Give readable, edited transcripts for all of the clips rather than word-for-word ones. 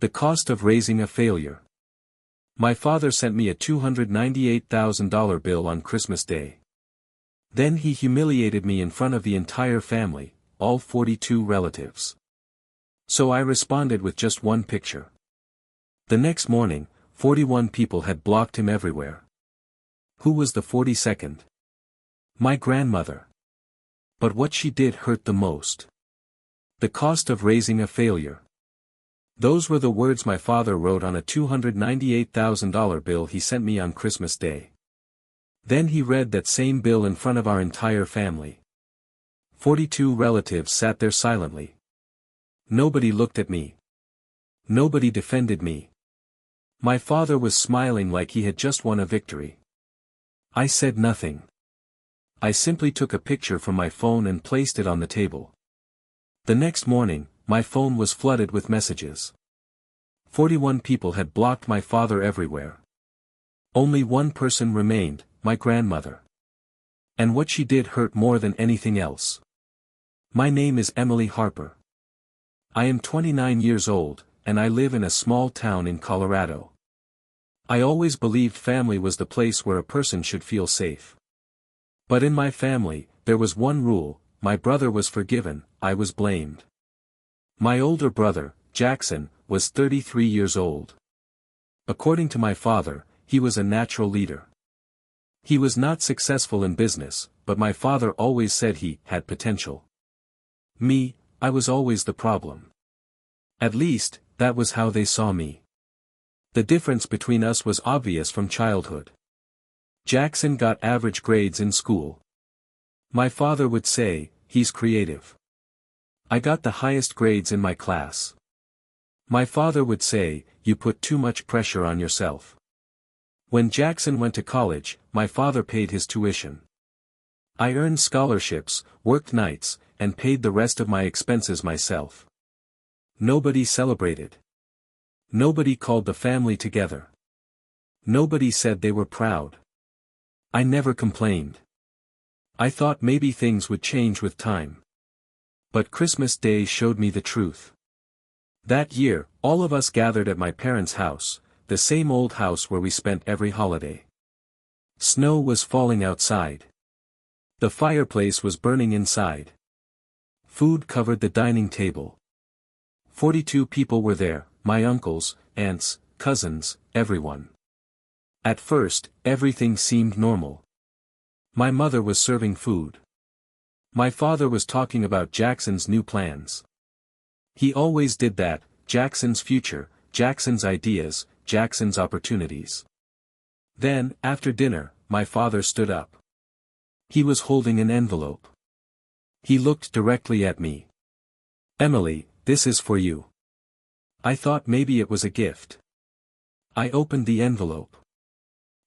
The cost of raising a failure. My father sent me a $298,000 bill on Christmas Day. Then he humiliated me in front of the entire family, all 42 relatives. So I responded with just one picture. The next morning, 41 people had blocked him everywhere. Who was the 42nd? My grandmother. But what she did hurt the most. The cost of raising a failure. Those were the words my father wrote on a $298,000 bill he sent me on Christmas Day. Then he read that same bill in front of our entire family. 42 relatives sat there silently. Nobody looked at me. Nobody defended me. My father was smiling like he had just won a victory. I said nothing. I simply took a picture from my phone and placed it on the table. The next morning, my phone was flooded with messages. 41 people had blocked my father everywhere. Only one person remained, my grandmother. And what she did hurt more than anything else. My name is Emily Harper. I am 29 years old, and I live in a small town in Colorado. I always believed family was the place where a person should feel safe. But in my family, there was one rule: my brother was forgiven, I was blamed. My older brother, Jackson, was 33 years old. According to my father, he was a natural leader. He was not successful in business, but my father always said he had potential. Me, I was always the problem. At least, that was how they saw me. The difference between us was obvious from childhood. Jackson got average grades in school. My father would say, he's creative. I got the highest grades in my class. My father would say, you put too much pressure on yourself. When Jackson went to college, my father paid his tuition. I earned scholarships, worked nights, and paid the rest of my expenses myself. Nobody celebrated. Nobody called the family together. Nobody said they were proud. I never complained. I thought maybe things would change with time. But Christmas Day showed me the truth. That year, all of us gathered at my parents' house, the same old house where we spent every holiday. Snow was falling outside. The fireplace was burning inside. Food covered the dining table. 42 people were there, my uncles, aunts, cousins, everyone. At first, everything seemed normal. My mother was serving food. My father was talking about Jackson's new plans. He always did that: Jackson's future, Jackson's ideas, Jackson's opportunities. Then, after dinner, my father stood up. He was holding an envelope. He looked directly at me. "Emily, this is for you." I thought maybe it was a gift. I opened the envelope.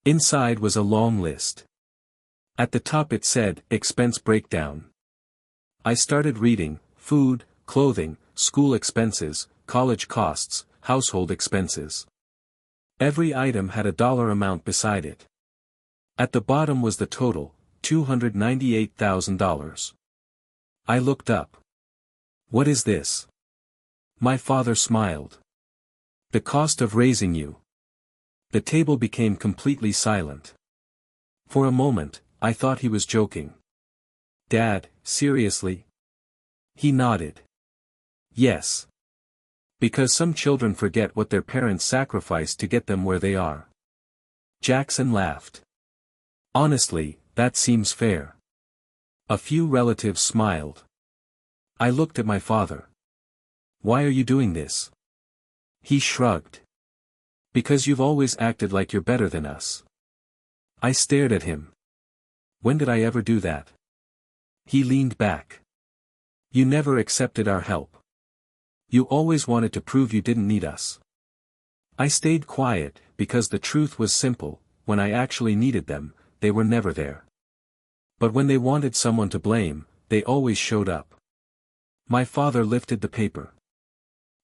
Inside was a long list. At the top it said, expense breakdown. I started reading: food, clothing, school expenses, college costs, household expenses. Every item had a dollar amount beside it. At the bottom was the total, $298,000. I looked up. "What is this?" My father smiled. "The cost of raising you." The table became completely silent. For a moment, I thought he was joking. "Dad, seriously?" He nodded. "Yes. Because some children forget what their parents sacrificed to get them where they are." Jackson laughed. "Honestly, that seems fair." A few relatives smiled. I looked at my father. "Why are you doing this?" He shrugged. "Because you've always acted like you're better than us." I stared at him. "When did I ever do that?" He leaned back. "You never accepted our help. You always wanted to prove you didn't need us." I stayed quiet, because the truth was simple: when I actually needed them, they were never there. But when they wanted someone to blame, they always showed up. My father lifted the paper.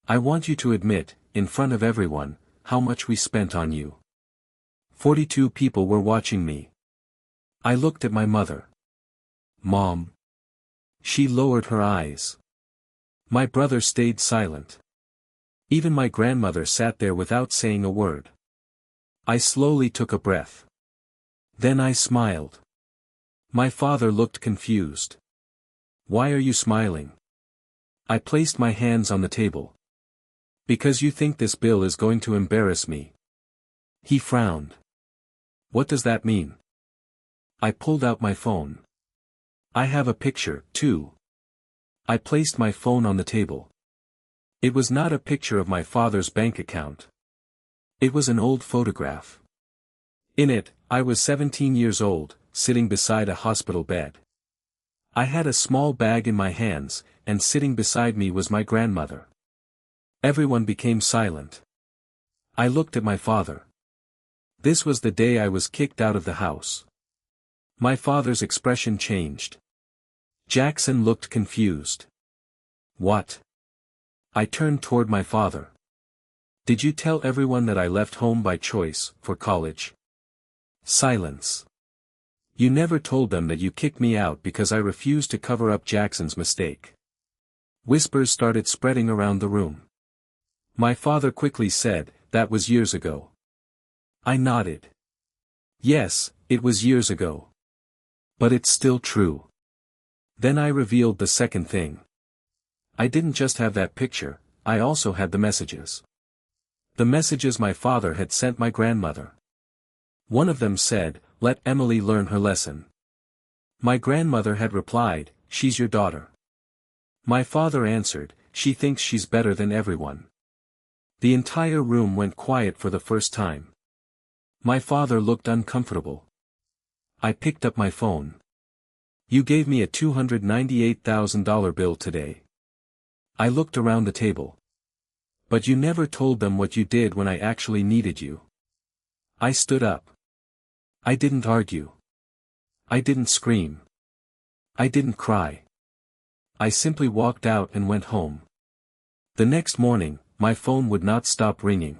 "I want you to admit, in front of everyone, how much we spent on you." 42 people were watching me. I looked at my mother. "Mom." She lowered her eyes. My brother stayed silent. Even my grandmother sat there without saying a word. I slowly took a breath. Then I smiled. My father looked confused. Why are you smiling? I placed my hands on the table. Because you think this bill is going to embarrass me. He frowned. What does that mean? I pulled out my phone. I have a picture, too. I placed my phone on the table. It was not a picture of my father's bank account. It was an old photograph. In it, I was 17 years old, sitting beside a hospital bed. I had a small bag in my hands, and sitting beside me was my grandmother. Everyone became silent. I looked at my father. This was the day I was kicked out of the house. My father's expression changed. Jackson looked confused. What? I turned toward my father. Did you tell everyone that I left home by choice, for college? Silence. You never told them that you kicked me out because I refused to cover up Jackson's mistake. Whispers started spreading around the room. My father quickly said, that was years ago. I nodded. Yes, it was years ago. But it's still true. Then I revealed the second thing. I didn't just have that picture, I also had the messages. The messages my father had sent my grandmother. One of them said, let Emily learn her lesson. My grandmother had replied, she's your daughter. My father answered, she thinks she's better than everyone. The entire room went quiet for the first time. My father looked uncomfortable. I picked up my phone. You gave me a $298,000 bill today. I looked around the table. But you never told them what you did when I actually needed you. I stood up. I didn't argue. I didn't scream. I didn't cry. I simply walked out and went home. The next morning, my phone would not stop ringing.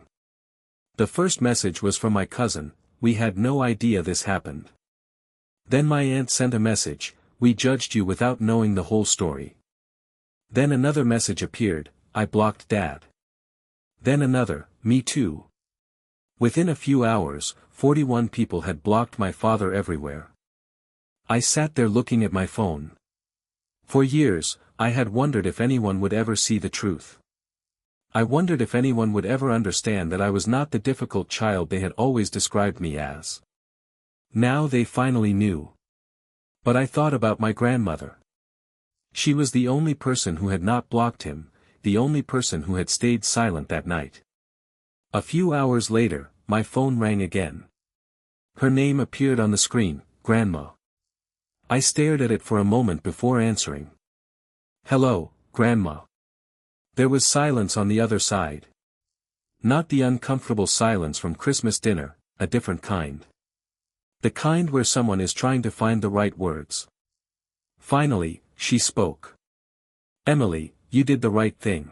The first message was from my cousin, we had no idea this happened. Then my aunt sent a message, we judged you without knowing the whole story. Then another message appeared, I blocked Dad. Then another, me too. Within a few hours, 41 people had blocked my father everywhere. I sat there looking at my phone. For years, I had wondered if anyone would ever see the truth. I wondered if anyone would ever understand that I was not the difficult child they had always described me as. Now they finally knew. But I thought about my grandmother. She was the only person who had not blocked him, the only person who had stayed silent that night. A few hours later, my phone rang again. Her name appeared on the screen, Grandma. I stared at it for a moment before answering. Hello, Grandma. There was silence on the other side. Not the uncomfortable silence from Christmas dinner, a different kind. The kind where someone is trying to find the right words. Finally, she spoke. Emily, you did the right thing.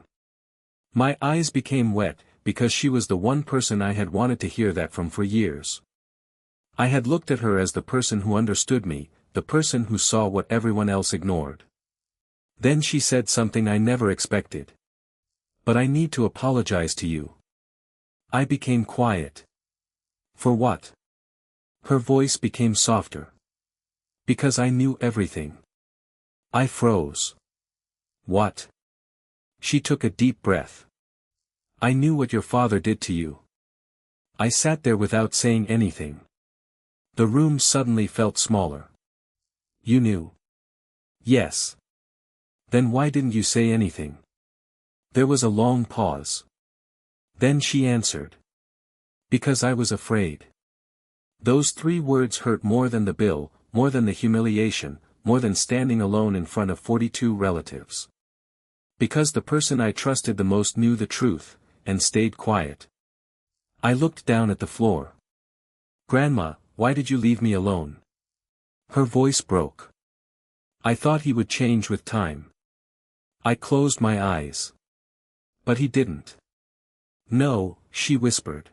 My eyes became wet, because she was the one person I had wanted to hear that from for years. I had looked at her as the person who understood me, the person who saw what everyone else ignored. Then she said something I never expected. But I need to apologize to you. I became quiet. For what? Her voice became softer. Because I knew everything. I froze. What? She took a deep breath. I knew what your father did to you. I sat there without saying anything. The room suddenly felt smaller. You knew? Yes. Then why didn't you say anything? There was a long pause. Then she answered. Because I was afraid. Those 3 words hurt more than the bill, more than the humiliation, more than standing alone in front of 42 relatives. Because the person I trusted the most knew the truth, and stayed quiet. I looked down at the floor. Grandma, why did you leave me alone? Her voice broke. I thought he would change with time. I closed my eyes. But he didn't. No, she whispered.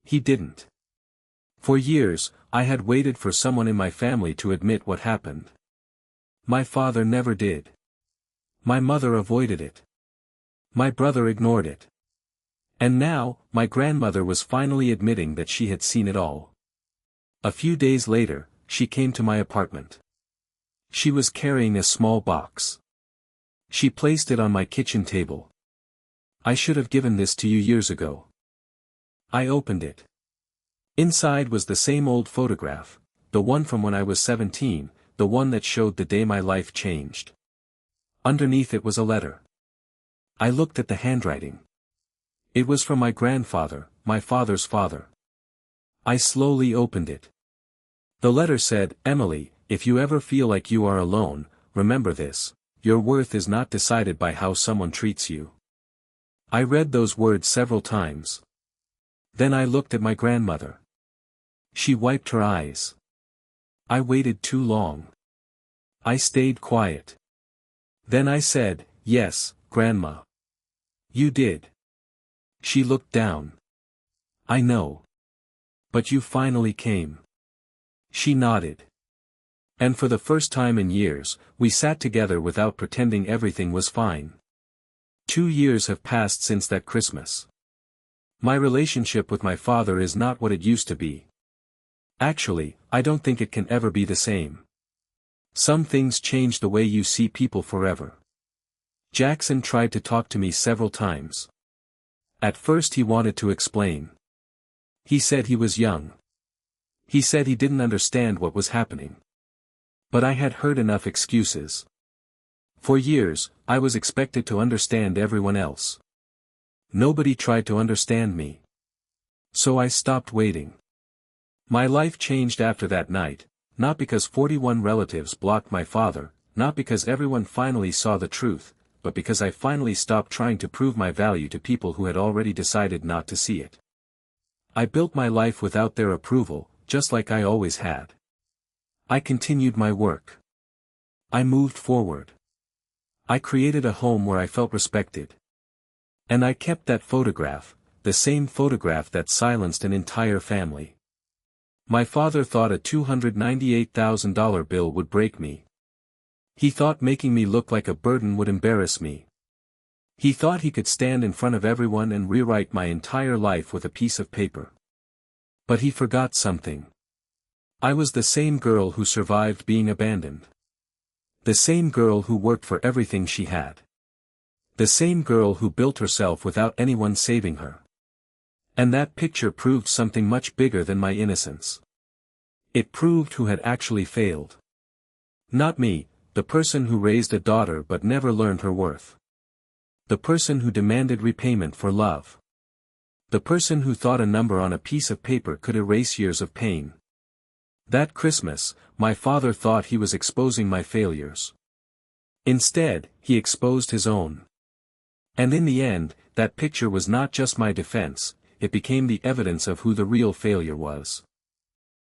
He didn't. For years, I had waited for someone in my family to admit what happened. My father never did. My mother avoided it. My brother ignored it. And now, my grandmother was finally admitting that she had seen it all. A few days later, she came to my apartment. She was carrying a small box. She placed it on my kitchen table. "I should have given this to you years ago." I opened it. Inside was the same old photograph, the one from when I was 17, the one that showed the day my life changed. Underneath it was a letter. I looked at the handwriting. It was from my grandfather, my father's father. I slowly opened it. The letter said, "Emily, if you ever feel like you are alone, remember this: your worth is not decided by how someone treats you." I read those words several times. Then I looked at my grandmother. She wiped her eyes. I waited too long. I stayed quiet. Then I said, "Yes, Grandma. You did." She looked down. "I know. But you finally came." She nodded. And for the first time in years, we sat together without pretending everything was fine. 2 years have passed since that Christmas. My relationship with my father is not what it used to be. Actually, I don't think it can ever be the same. Some things change the way you see people forever. Jackson tried to talk to me several times. At first he wanted to explain. He said he was young. He said he didn't understand what was happening. But I had heard enough excuses. For years, I was expected to understand everyone else. Nobody tried to understand me. So I stopped waiting. My life changed after that night, not because 41 relatives blocked my father, not because everyone finally saw the truth, but because I finally stopped trying to prove my value to people who had already decided not to see it. I built my life without their approval, just like I always had. I continued my work. I moved forward. I created a home where I felt respected. And I kept that photograph, the same photograph that silenced an entire family. My father thought a $298,000 bill would break me. He thought making me look like a burden would embarrass me. He thought he could stand in front of everyone and rewrite my entire life with a piece of paper. But he forgot something. I was the same girl who survived being abandoned. The same girl who worked for everything she had. The same girl who built herself without anyone saving her. And that picture proved something much bigger than my innocence. It proved who had actually failed. Not me, the person who raised a daughter but never learned her worth. The person who demanded repayment for love. The person who thought a number on a piece of paper could erase years of pain. That Christmas, my father thought he was exposing my failures. Instead, he exposed his own. And in the end, that picture was not just my defense, it became the evidence of who the real failure was.